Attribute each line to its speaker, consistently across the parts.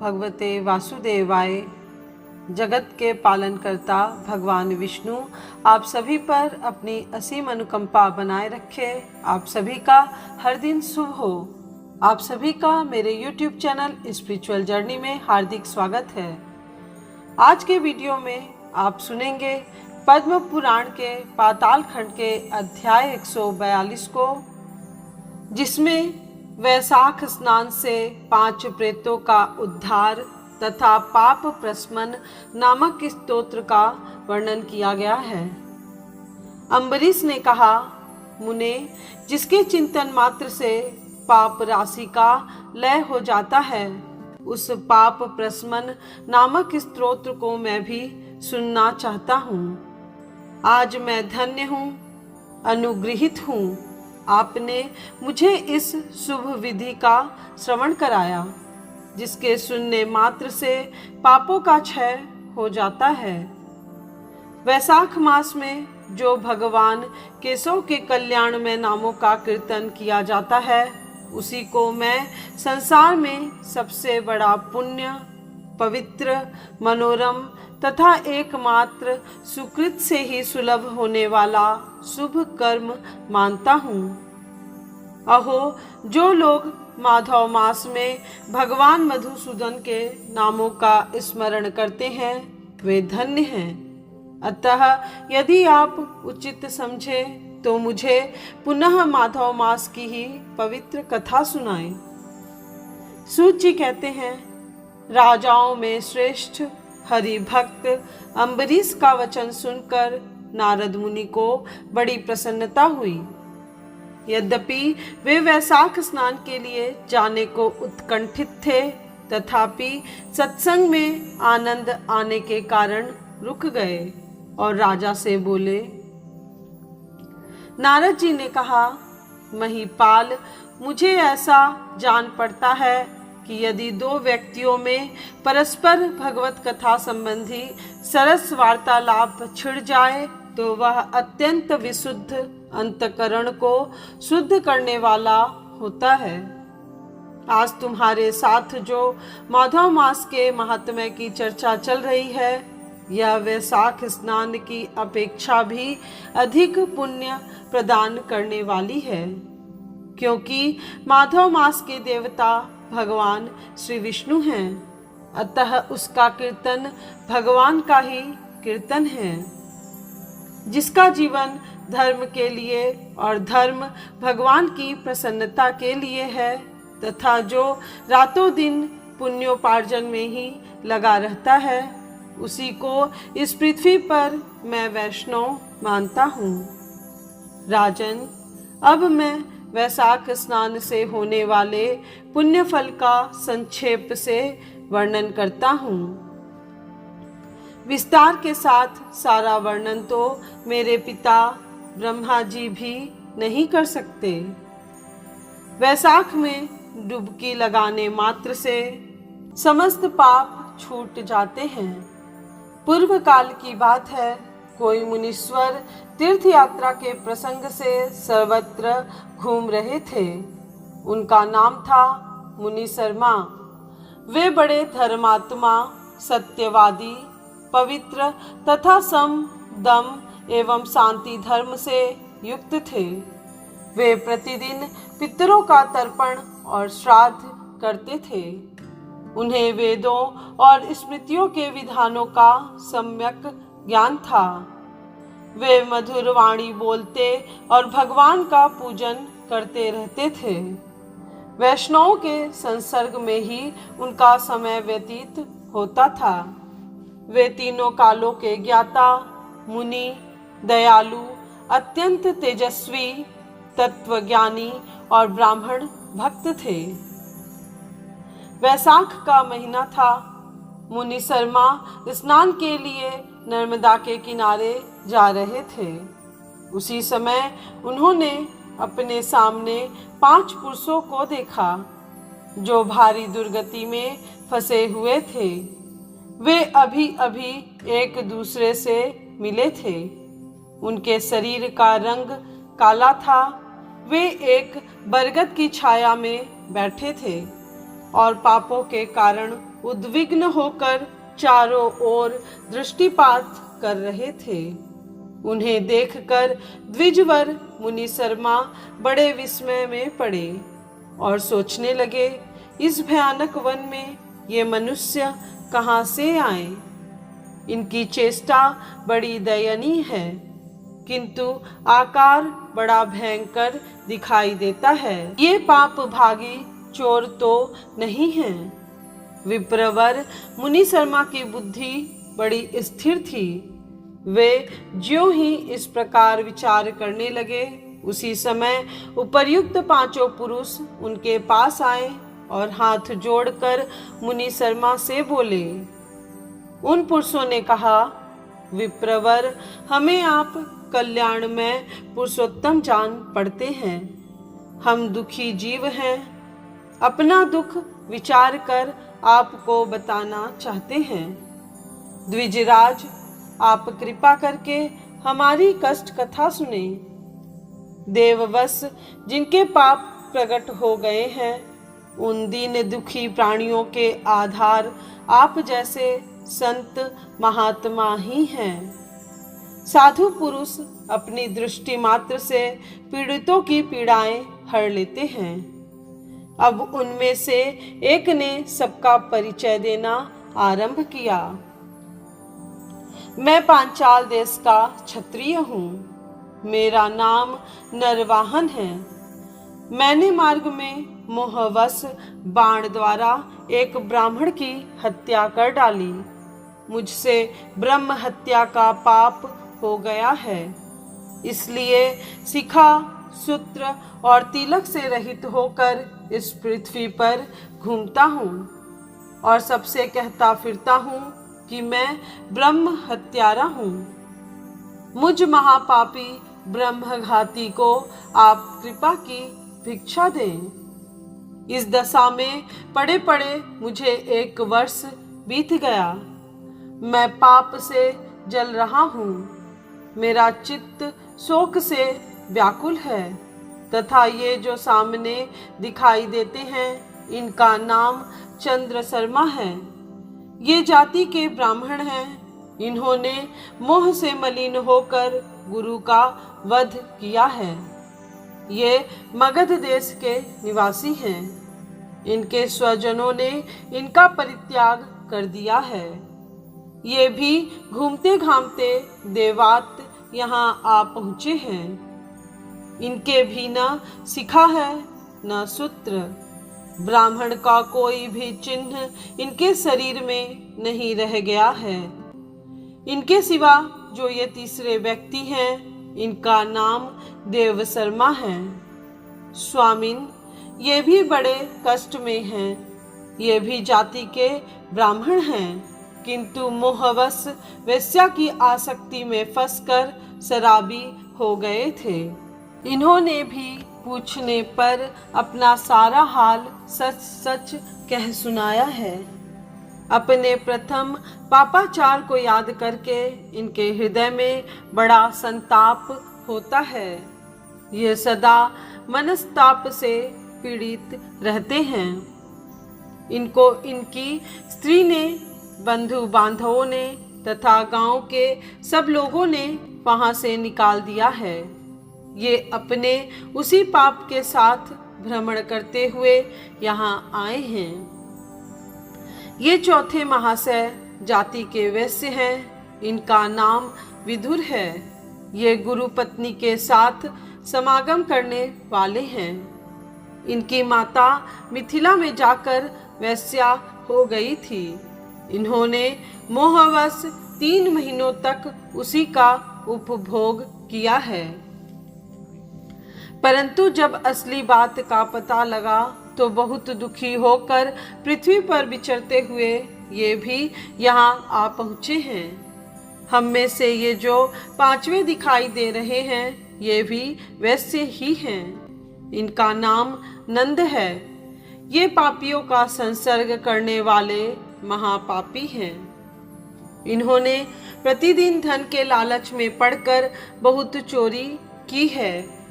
Speaker 1: भगवते वासुदेवाय। जगत के पालनकर्ता भगवान विष्णु आप सभी पर अपनी असीम अनुकंपा बनाए रखे। आप सभी का हर दिन शुभ हो। आप सभी का मेरे YouTube चैनल स्पिरिचुअल जर्नी में हार्दिक स्वागत है। आज के वीडियो में आप सुनेंगे पद्म पुराण के पाताल खंड के अध्याय 142 को, जिसमें वैशाख स्नान से 5 प्रेतों का उद्धार तथा पाप प्रशमन नामक स्तोत्र का वर्णन किया गया है। अम्बरीश ने कहा, मुने, जिसके चिंतन मात्र से पाप राशि का लय हो जाता है, उस पाप प्रशमन नामक स्तोत्र को मैं भी सुनना चाहता हूँ। आज मैं धन्य हूँ, अनुग्रहित हूँ। आपने मुझे इस शुभ विधि का श्रवण कराया, जिसके सुनने मात्र से पापों का क्षय हो जाता है। वैशाख मास में जो भगवान केशव के कल्याण में नामों का कीर्तन किया जाता है, उसी को मैं संसार में सबसे बड़ा पुण्य, पवित्र, मनोरम तथा एकमात्र सुकृत से ही सुलभ होने वाला शुभ कर्म मानता हूँ। अहो, जो लोग माधव मास में भगवान मधुसूदन के नामों का स्मरण करते हैं, वे धन्य हैं। अतः यदि आप उचित समझे तो मुझे पुनः माधव मास की ही पवित्र कथा सुनाएं। सूत जी कहते हैं, राजाओं में श्रेष्ठ हरि भक्त अम्बरीश का वचन सुनकर नारद मुनि को बड़ी प्रसन्नता हुई। यद्यपि वे वैशाख स्नान के लिए जाने को उत्कंठित थे, तथापि सत्संग में आनंद आने के कारण रुक गए और राजा से बोले। नारद जी ने कहा, महिपाल, मुझे ऐसा जान पड़ता है कि यदि 2 व्यक्तियों में परस्पर भगवत कथा संबंधी सरस वार्तालाप छिड़ जाए तो वह अत्यंत विशुद्ध अंतकरण को शुद्ध करने वाला होता है। आज तुम्हारे साथ जो माधव मास के महात्म्य की चर्चा चल रही है, यह वैशाख स्नान की अपेक्षा भी अधिक पुण्य प्रदान करने वाली है, क्योंकि माधव मास के देवता भगवान श्री विष्णु हैं। अतः उसका कीर्तन भगवान का ही कीर्तन है। जिसका जीवन धर्म के लिए और धर्म भगवान की प्रसन्नता के लिए है, तथा जो रातों दिन पुण्योपार्जन में ही लगा रहता है, उसी को इस पृथ्वी पर मैं वैष्णव मानता हूँ। राजन, अब मैं वैशाख स्नान से होने वाले पुण्य फल का संक्षेप से वर्णन करता हूँ। विस्तार के साथ सारा वर्णन तो मेरे पिता ब्रह्मा जी भी नहीं कर सकते। वैशाख में डुबकी लगाने मात्र से समस्त पाप छूट जाते हैं। पूर्व काल की बात है, कोई मुनीश्वर तीर्थ यात्रा के प्रसंग से सर्वत्र घूम रहे थे। उनका नाम था मुनि शर्मा। वे बड़े धर्मात्मा, सत्यवादी, पवित्र तथा सम, दम एवं शांति धर्म से युक्त थे। वे प्रतिदिन पितरों का तर्पण और श्राद्ध करते थे। उन्हें वेदों और स्मृतियों के विधानों का सम्यक ज्ञान था। वे मधुर वाणी बोलते और भगवान का पूजन करते रहते थे। वैष्णवों के संसर्ग में ही उनका समय व्यतीत होता था। वे तीनों कालों के ज्ञाता, मुनि, दयालु, अत्यंत तेजस्वी, तत्वज्ञानी और ब्राह्मण भक्त थे। वैशाख का महीना था। मुनि शर्मा स्नान के लिए नर्मदा के किनारे जा रहे थे। उसी समय उन्होंने अपने सामने 5 पुरुषों को देखा, जो भारी दुर्गति में फंसे हुए थे। वे अभी अभी एक दूसरे से मिले थे। उनके शरीर का रंग काला था। वे एक बरगद की छाया में बैठे थे और पापों के कारण उद्विग्न होकर चारों ओर दृष्टिपात कर रहे थे। उन्हें देखकर द्विजवर मुनि शर्मा बड़े विस्मय में पड़े और सोचने लगे, इस भयानक वन में ये मनुष्य कहाँ से आए। इनकी चेष्टा बड़ी दयनीय है, किंतु आकार बड़ा भयंकर दिखाई देता है। ये पाप भागी चोर तो नहीं है। विप्रवर मुनि शर्मा की बुद्धि बड़ी स्थिर थी। वे ज्यों ही इस प्रकार विचार करने लगे, उसी समय उपर्युक्त पांचों पुरुष उनके पास आए और हाथ जोड़कर मुनि शर्मा से बोले। उन पुरुषों ने कहा, विप्रवर, हमें आप कल्याण में पुरुषोत्तम जान पड़ते हैं। हम दुखी जीव हैं। अपना दुख विचार कर आपको बताना चाहते हैं। द्विजराज, आप कृपा करके हमारी कष्ट कथा सुने। देववश जिनके पाप प्रकट हो गए हैं, उन दीन दुखी प्राणियों के आधार आप जैसे संत महात्मा ही हैं। साधु पुरुष अपनी दृष्टि मात्र से पीड़ितों की पीड़ाएं हर लेते हैं। अब उनमें से एक ने सबका परिचय देना आरंभ किया। मैं पांचाल देश का क्षत्रिय हूँ। मेरा नाम नरवाहन है। मैंने मार्ग में मोहवश बाण द्वारा एक ब्राह्मण की हत्या कर डाली। मुझसे ब्रह्म हत्या का पाप हो गया है। इसलिए शिखा, सूत्र और तिलक से रहित होकर इस पृथ्वी पर घूमता हूँ और सबसे कहता फिरता हूँ कि मैं ब्रह्म हत्यारा हूँ। मुझ महापापी ब्रह्मघाती को आप कृपा की भिक्षा दें। इस दशा में पड़े पड़े मुझे 1 वर्ष बीत गया। मैं पाप से जल रहा हूँ। मेरा चित्त शोक से व्याकुल है तथा ये जो सामने दिखाई देते हैं, इनका नाम चंद्र शर्मा है। ये जाति के ब्राह्मण हैं। इन्होंने मोह से मलिन होकर गुरु का वध किया है। ये मगध देश के निवासी हैं। इनके स्वजनों ने इनका परित्याग कर दिया है। ये भी घूमते घामते देवात यहाँ आ पहुँचे हैं। इनके भी न शिखा है न सूत्र। ब्राह्मण का कोई भी चिन्ह इनके शरीर में नहीं रह गया है। इनके सिवा जो ये तीसरे व्यक्ति हैं, इनका नाम देव शर्मा है। स्वामिन, ये भी बड़े कष्ट में हैं। ये भी जाति के ब्राह्मण हैं, किंतु मोहवश वेश्या की आसक्ति में फंसकर शराबी हो गए थे। इन्होंने भी पूछने पर अपना सारा हाल सच सच कह सुनाया है। अपने प्रथम पापाचार को याद करके इनके हृदय में बड़ा संताप होता है। ये सदा मनस्ताप से पीड़ित रहते हैं। इनको इनकी स्त्री ने, बंधु बांधवों ने तथा गांव के सब लोगों ने वहां से निकाल दिया है। ये अपने उसी पाप के साथ भ्रमण करते हुए यहाँ आए हैं। ये चौथे महाशय जाति के वैश्य हैं। इनका नाम विदुर है। ये गुरु पत्नी के साथ समागम करने वाले हैं। इनकी माता मिथिला में जाकर वैश्या हो गई थी। इन्होंने मोहवश 3 महीनों तक उसी का उपभोग किया है। परंतु जब असली बात का पता लगा तो बहुत दुखी होकर पृथ्वी पर विचरते हुए ये भी यहाँ आ पहुँचे हैं। हम में से ये जो 5वें दिखाई दे रहे हैं, ये भी वैसे ही हैं। इनका नाम नंद है। ये पापियों का संसर्ग करने वाले महापापी हैं। इन्होंने प्रतिदिन धन के लालच में पड़कर बहुत चोरी की है।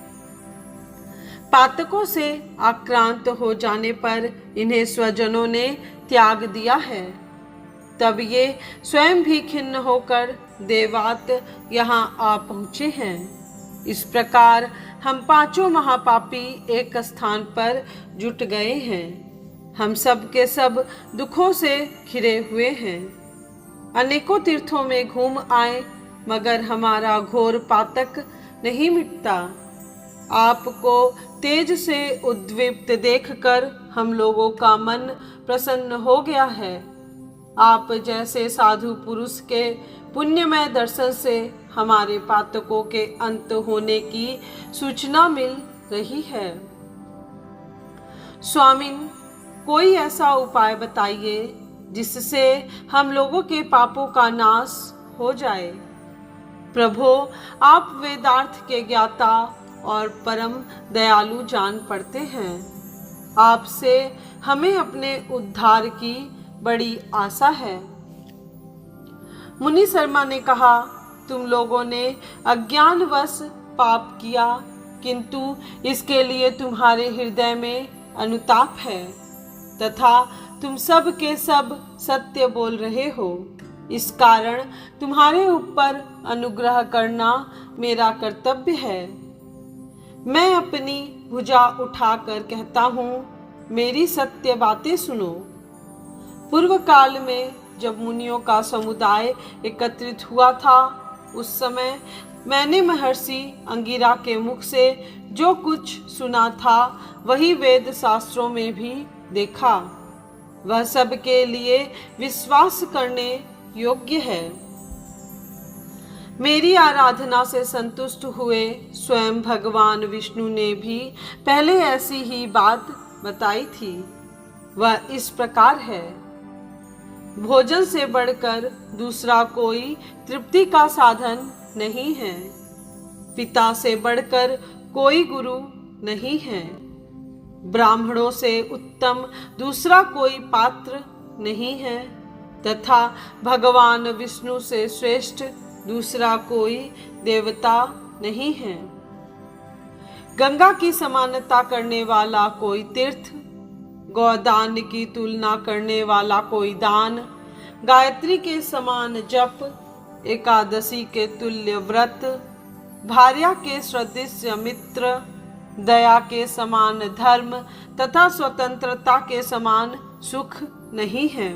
Speaker 1: पातकों से आक्रांत हो जाने पर इन्हें स्वजनों ने त्याग दिया है। तब ये स्वयं भी खिन्न होकर देवात यहाँ आ पहुँचे हैं। इस प्रकार हम पांचों महापापी एक स्थान पर जुट गए हैं। हम सब के सब दुखों से घिरे हुए हैं। अनेकों तीर्थों में घूम आए मगर हमारा घोर पातक नहीं मिटता। आपको तेज से उद्दीप्त देखकर हम लोगों का मन प्रसन्न हो गया है। आप जैसे साधु पुरुष के पुण्यमय दर्शन से हमारे पातकों के अंत होने की सूचना मिल रही है। स्वामिन, कोई ऐसा उपाय बताइए जिससे हम लोगों के पापों का नाश हो जाए। प्रभो, आप वेदार्थ के ज्ञाता और परम दयालु जान पड़ते हैं। आपसे हमें अपने उद्धार की बड़ी आशा है। मुनि शर्मा ने कहा, तुम लोगों ने अज्ञानवश पाप किया, किंतु इसके लिए तुम्हारे हृदय में अनुताप है तथा तुम सब के सब सत्य बोल रहे हो। इस कारण तुम्हारे ऊपर अनुग्रह करना मेरा कर्तव्य है। मैं अपनी भुजा उठाकर कहता हूँ, मेरी सत्य बातें सुनो। पूर्व काल में जब मुनियों का समुदाय एकत्रित हुआ था, उस समय मैंने महर्षि अंगिरा के मुख से जो कुछ सुना था वही वेद शास्त्रों में भी देखा। वह सबके लिए विश्वास करने योग्य है। मेरी आराधना से संतुष्ट हुए स्वयं भगवान विष्णु ने भी पहले ऐसी ही बात बताई थी। वह इस प्रकार है, भोजन से बढ़कर दूसरा कोई तृप्ति का साधन नहीं है। पिता से बढ़कर कोई गुरु नहीं है। ब्राह्मणों से उत्तम दूसरा कोई पात्र नहीं है तथा भगवान विष्णु से श्रेष्ठ दूसरा कोई देवता नहीं है। गंगा की समानता करने वाला कोई तीर्थ, गौदान की तुलना करने वाला कोई दान, गायत्री के समान जप, एकादशी के तुल्य व्रत, भार्या के सदृश मित्र, दया के समान धर्म तथा स्वतंत्रता के समान सुख नहीं है।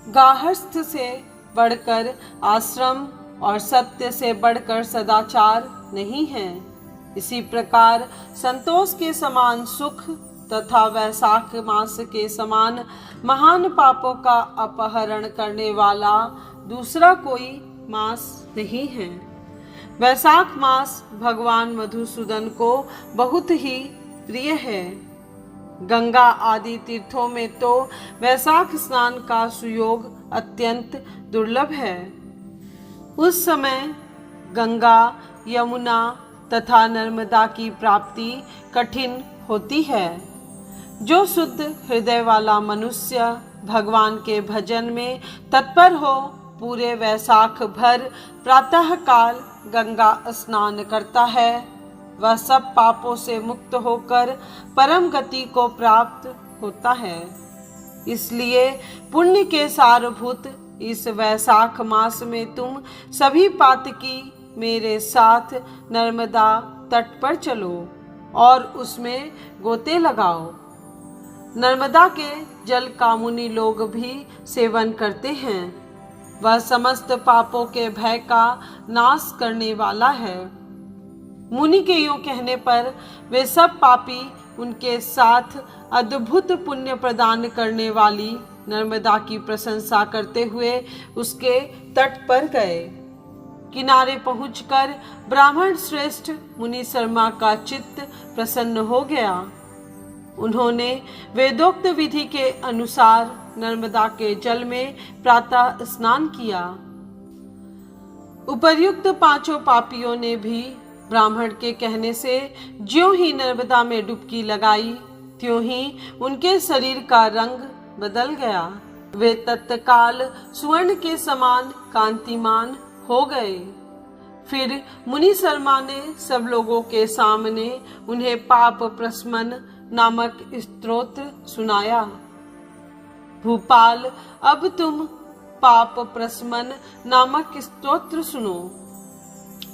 Speaker 1: गार्हस्थ्य से बढ़कर आश्रम और सत्य से बढ़कर सदाचार नहीं है। इसी प्रकार संतोष के समान सुख तथा वैशाख मास के समान महान पापों का अपहरण करने वाला दूसरा कोई मास नहीं है। वैशाख मास भगवान मधुसूदन को बहुत ही प्रिय है। गंगा आदि तीर्थों में तो वैशाख स्नान का सुयोग अत्यंत दुर्लभ है। उस समय गंगा, यमुना तथा नर्मदा की प्राप्ति कठिन होती है। जो शुद्ध हृदय वाला मनुष्य भगवान के भजन में तत्पर हो, पूरे वैशाख भर प्रातः काल गंगा स्नान करता है, वह सब पापों से मुक्त होकर परम गति को प्राप्त होता है। इसलिए पुण्य के सारभूत इस वैशाख मास में तुम सभी पातकी मेरे साथ नर्मदा तट पर चलो और उसमें गोते लगाओ। नर्मदा के जल का मुनि लोग भी सेवन करते हैं। वह समस्त पापों के भय का नाश करने वाला है। मुनि के यूं कहने पर वे सब पापी उनके साथ अद्भुत पुण्य प्रदान करने वाली नर्मदा की प्रशंसा करते हुए उसके तट पर गए। किनारे पहुंचकर ब्राह्मण श्रेष्ठ मुनि शर्मा का चित्त प्रसन्न हो गया। उन्होंने वेदोक्त विधि के अनुसार नर्मदा के जल में प्रातः स्नान किया। उपर्युक्त पांचों पापियों ने भी ब्राह्मण के कहने से ज्यों ही नर्मदा में डुबकी लगाई, त्यों ही उनके शरीर का रंग बदल गया। वे तत्काल स्वर्ण के समान कांतिमान हो गए। फिर मुनि शर्मा ने सब लोगों के सामने उन्हें पाप प्रशमन नामक स्तोत्र सुनाया। भूपाल, अब तुम पाप प्रशमन नामक स्तोत्र सुनो।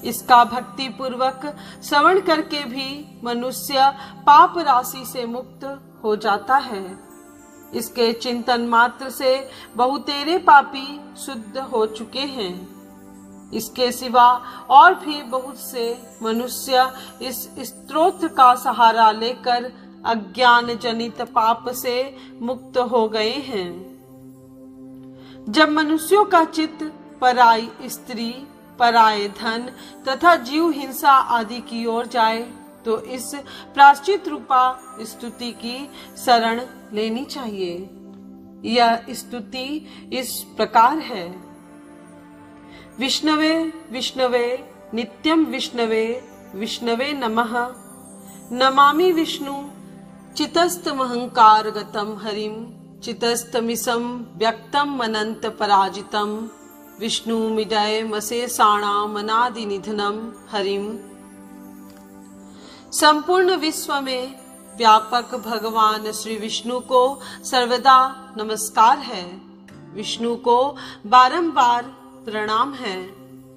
Speaker 1: इसका भक्ति पूर्वक श्रवण करके भी मनुष्य पाप राशि से मुक्त हो जाता है। इसके चिंतन मात्र से बहुतेरे पापी शुद्ध हो चुके हैं। इसके सिवा और भी बहुत से मनुष्य इस स्तोत्र का सहारा लेकर अज्ञान जनित पाप से मुक्त हो गए हैं। जब मनुष्यों का चित्त पराई स्त्री, पराये धन तथा जीव हिंसा आदि की ओर जाए तो इस प्रायश्चित रूपा स्तुति की शरण लेनी चाहिए। यह स्तुति इस प्रकार है। विष्णवे विष्णवे नित्यं विष्णवे विष्णवे नमः। नमामि विष्णु चितस्तमहंकारगतं हरिं चितस्तमिसं व्यक्तम् अनंत पराजितं विष्णुमिडयमशेषाणामनादिनिधनं हरिं। संपूर्ण विश्व में व्यापक भगवान श्री विष्णु को सर्वदा नमस्कार है। विष्णु को बारंबार प्रणाम है।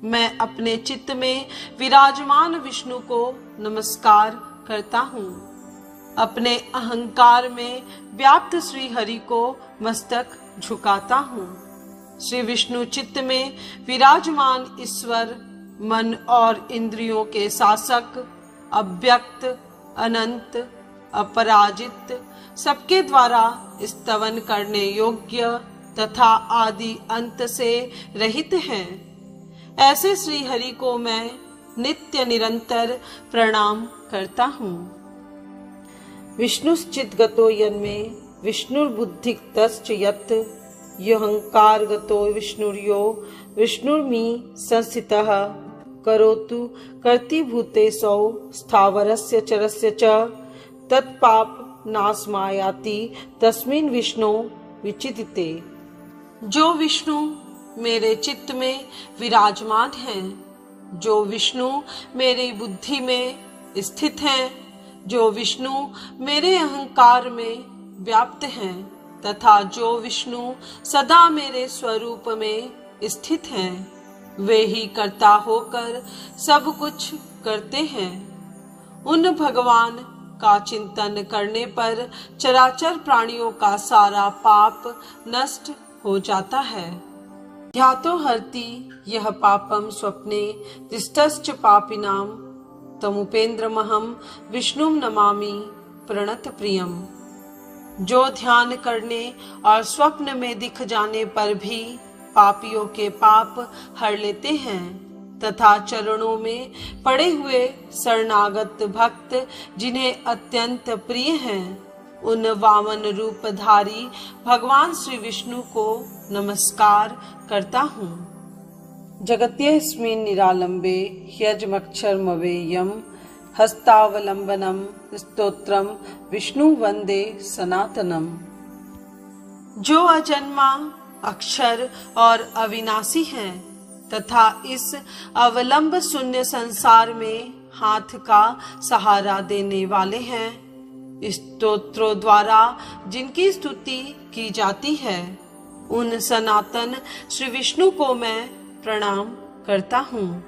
Speaker 1: मैं अपने चित्त में विराजमान विष्णु को नमस्कार करता हूँ। अपने अहंकार में व्याप्त श्री हरि को मस्तक झुकाता हूँ। श्री विष्णु चित्त में विराजमान ईश्वर, मन और इंद्रियों के शासक, अव्यक्त, अनंत, अपराजित, सबके द्वारा स्तवन करने योग्य तथा आदि अंत से रहित हैं। ऐसे श्री हरि को मैं नित्य निरंतर प्रणाम करता हूँ। विष्णुश्चिद्गतो यन्मे विष्णुर्बुद्धितश्च यत् योऽहंकारगतो विष्णुर्यो विष्णुर्मी संस्थितः करोतु कर्तृभूतेषु स्थावरस्य चरस्य च तत्पाप नाशमायाति तस्मिन् विष्णु विचितिते। जो विष्णु मेरे चित्त में विराजमान हैं, जो विष्णु मेरी बुद्धि में स्थित हैं, जो विष्णु मेरे अहंकार में व्याप्त हैं तथा जो विष्णु सदा मेरे स्वरूप में स्थित हैं, वे ही कर्ता होकर सब कुछ करते हैं। उन भगवान का चिंतन करने पर चराचर प्राणियों का सारा पाप नष्ट हो जाता है। ध्यातो हरति यह पापम स्वप्ने तिष्ठश्च पापिनां तमुपेन्द्रमहं विष्णुं नमामि प्रणत प्रियम। जो ध्यान करने और स्वप्न में दिख जाने पर भी पापियों के पाप हर लेते हैं तथा चरणों में पड़े हुए शरणागत भक्त जिन्हें अत्यंत प्रिय हैं, उन वामन रूपधारी भगवान श्री विष्णु को नमस्कार करता हूँ। जगत्यस्मिन् निरालंबे ह्यजमक्षरमवेयम् हस्तावलंबनम स्तोत्रम विष्णु वंदे सनातनम। जो अजन्मा, अक्षर और अविनाशी हैं तथा इस अवलंब शून्य संसार में हाथ का सहारा देने वाले हैं, स्तोत्रों द्वारा जिनकी स्तुति की जाती है, उन सनातन श्री विष्णु को मैं प्रणाम करता हूँ।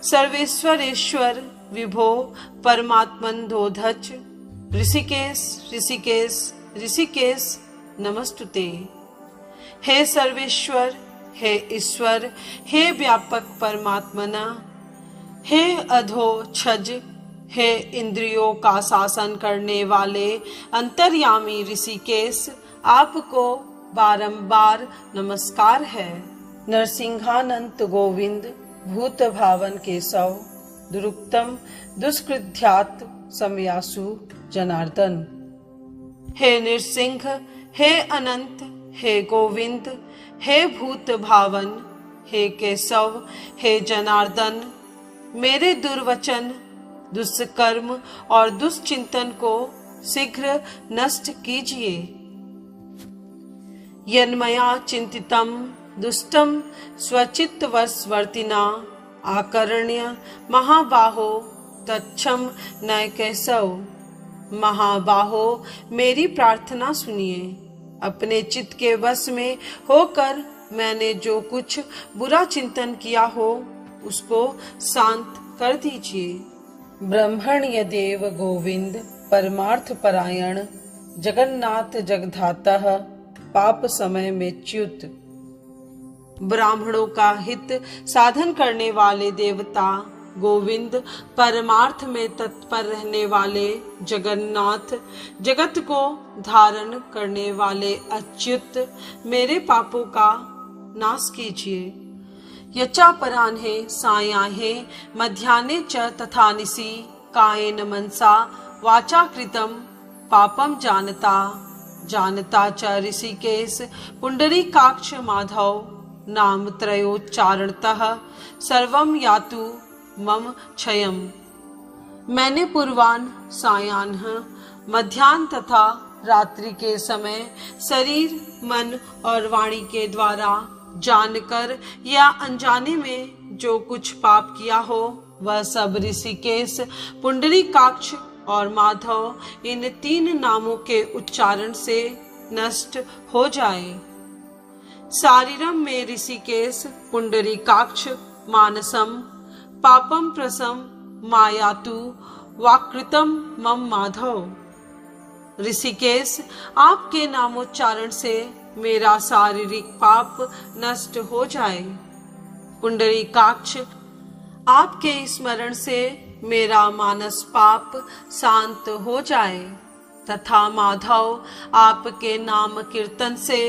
Speaker 1: सर्वेश्वरेश्वर विभो परमात्मन धोधच ऋषिकेश ऋषिकेश ऋषिकेश नमस्तुते। हे सर्वेश्वर, हे ईश्वर, हे व्यापक परमात्मना, हे अधोक्षज, हे इंद्रियों का शासन करने वाले अंतर्यामी ऋषिकेश, आपको बारंबार नमस्कार है। नरसिंहानंत गोविंद भूत भावन केशव दुरुक्तम दुष्कृत्यात् समयासु जनार्दन। हे नृसिंह, हे अनंत, हे गोविंद, हे भूत भावन, हे केशव, हे जनार्दन, मेरे दुर्वचन, दुष्कर्म और दुष्चिंतन को शीघ्र नष्ट कीजिए। यन्मया चिंतितम दुष्टम स्वचित्तवशवर्तिना आकर्ण्य महाबाहो तच्छम न केशव। महाबाहो, मेरी प्रार्थना सुनिए। अपने चित्त के वश में होकर मैंने जो कुछ बुरा चिंतन किया हो उसको शांत कर दीजिए। ब्रह्मण्य देव गोविंद परमार्थ परायण जगन्नाथ जगधातः पाप समय में च्युत। ब्राह्मणों का हित साधन करने वाले देवता गोविंद, परमार्थ में तत्पर रहने वाले जगन्नाथ, जगत को धारण करने वाले अच्युत, मेरे पापों का नाश कीजिए। यच्चापराह्ने सायाह्ने मध्याह्ने च तथा निशि कायेन मनसा वाचा कृतं पापं जानता च ऋषिकेश पुंडरीकाक्ष माधव नाम त्रयोच्चारणतः सर्वं यातु मम क्षयम्। मैंने पूर्वाह्न, सायाह्न, मध्याह्न तथा रात्रि के समय शरीर, मन और वाणी के द्वारा जानकर या अनजाने में जो कुछ पाप किया हो वह सब ऋषिकेश, पुंडरीकाक्ष और माधव इन 3 नामों के उच्चारण से नष्ट हो जाए। शारीरम में ऋषिकेश पुंडरीकाक्ष मानसम पापम प्रसम मायातु वाकृतम मम माधव। ऋषिकेश, आपके नामोच्चारण से मेरा शारीरिक पाप नष्ट हो जाए। पुंडरीकाक्ष, आपके स्मरण से मेरा मानस पाप शांत हो जाए तथा माधव, आपके नाम कीर्तन से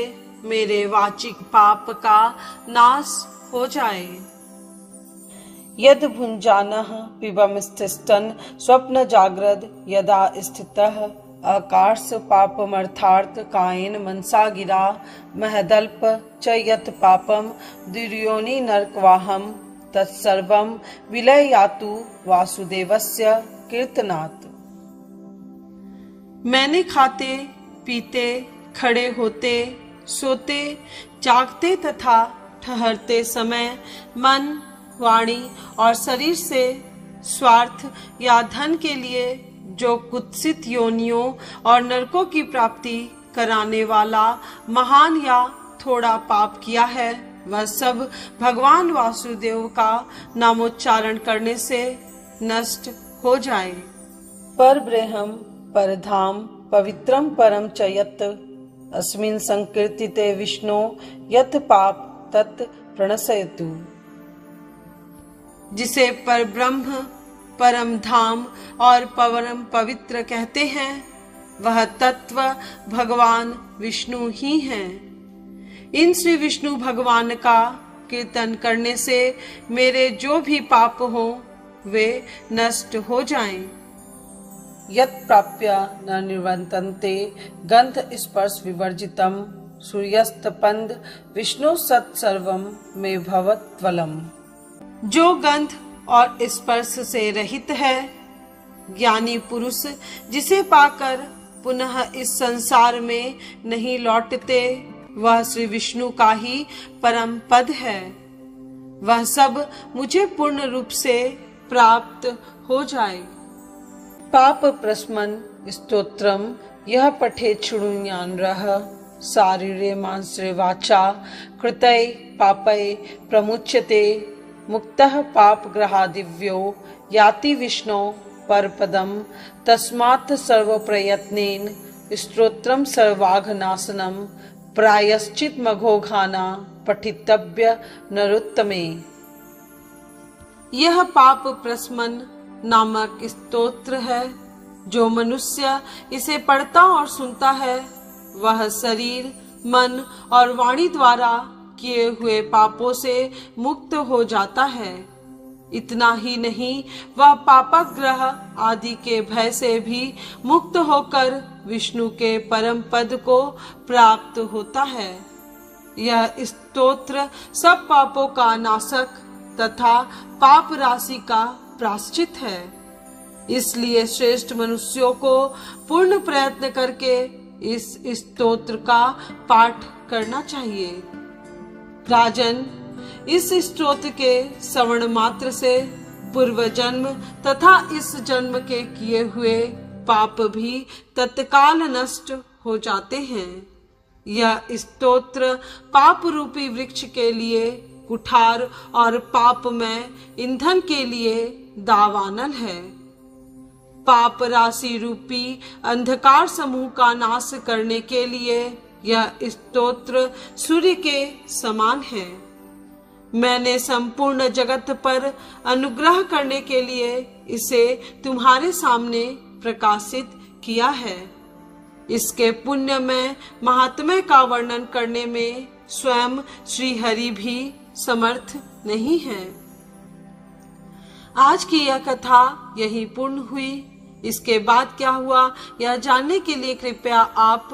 Speaker 1: मेरे वाचिक पाप का नाश हो जाए। यद भुंजानः पिबमस्तिष्ठन् स्वप्न जाग्रद यदा स्थितः आकाश पापमर्थार्थ कायेन मनसा गिरा महदल्प च यत् पापम दुर्योनि नरकवाहम तत्सर्वं विलयातु वासुदेवस्य कीर्तनात्। मैंने खाते पीते, खड़े होते, सोते, जागते तथा ठहरते समय मन, वाणी और शरीर से स्वार्थ या धन के लिए जो कुत्सित योनियों और नरकों की प्राप्ति कराने वाला महान या थोड़ा पाप किया है वह सब भगवान वासुदेव का नामोच्चारण करने से नष्ट हो जाए। पर ब्रह्म परधाम पवित्रम परम च यत् अस्मिन् संकीर्तिते विष्णु यत् पाप तत् प्रणश्यतु। जिसे पर ब्रह्म, परम धाम और परम पवित्र कहते हैं वह तत्व भगवान विष्णु ही हैं। इन श्री विष्णु भगवान का कीर्तन करने से मेरे जो भी पाप हो वे नष्ट हो जाएं। यत् प्राप्य न निर्वर्तन्ते गंध स्पर्श विवर्जितम सूर्यस्तपंद विष्णु सत्सर्वम में भवत्वलम। जो गंध और स्पर्श से रहित है, ज्ञानी पुरुष जिसे पाकर पुनः इस संसार में नहीं लौटते, वह श्री विष्णु का ही परम पद है। वह सब मुझे पूर्ण रूप से प्राप्त हो जाए। पाप प्रशमन स्तोत्रम यह पठे शृणुयान्नरः शारीरे मांसे वाचा कृतये पापये प्रमुच्यते मुक्तः पाप ग्रहादिव्यो याति विष्णो परपदम तस्मात् सर्व प्रयत्नेन स्तोत्रम सर्वाघनाशनम प्रायश्चित मघोघाना पठितव्य नरोत्तमे। यह पाप प्रशमन नामक स्तोत्र है। जो मनुष्य इसे पढ़ता और सुनता है वह शरीर, मन और वाणी द्वारा किए हुए पापों से मुक्त हो जाता है। इतना ही नहीं, वह पापग्रह आदि के भय से भी मुक्त होकर विष्णु के परम पद को प्राप्त होता है। यह स्तोत्र सब पापों का नाशक तथा पाप राशि का प्रायश्चित है। इसलिए श्रेष्ठ मनुष्यों को पूर्ण प्रयत्न करके इस स्तोत्र का पाठ करना चाहिए। राजन, इस स्तोत्र के श्रवण मात्र से पूर्व जन्म तथा इस जन्म के किए हुए पाप भी तत्काल नष्ट हो जाते हैं। यह स्तोत्र पाप रूपी वृक्ष के लिए कुठार और पापमय ईंधन के लिए दावानल है। पाप राशि रूपी अंधकार समूह का नाश करने के लिए यह स्तोत्र सूर्य के समान है। मैंने संपूर्ण जगत पर अनुग्रह करने के लिए इसे तुम्हारे सामने प्रकाशित किया है। इसके पुण्यमय महात्म्य का वर्णन करने में स्वयं श्री हरि भी समर्थ नहीं है। आज की यह कथा यही पूर्ण हुई। इसके बाद क्या हुआ यह जानने के लिए कृपया आप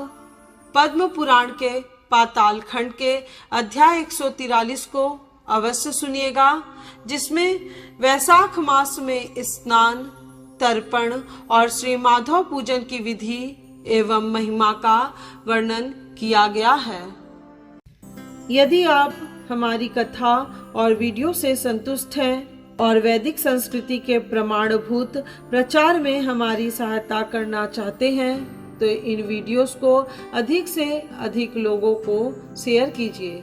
Speaker 1: पद्म पुराण के पाताल खंड के अध्याय 143 को अवश्य सुनिएगा, जिसमें वैशाख मास में स्नान, तर्पण और श्री माधव पूजन की विधि एवं महिमा का वर्णन किया गया है। यदि आप हमारी कथा और वीडियो से संतुष्ट हैं और वैदिक संस्कृति के प्रमाणभूत प्रचार में हमारी सहायता करना चाहते हैं तो इन वीडियोस को अधिक से अधिक लोगों को शेयर कीजिए।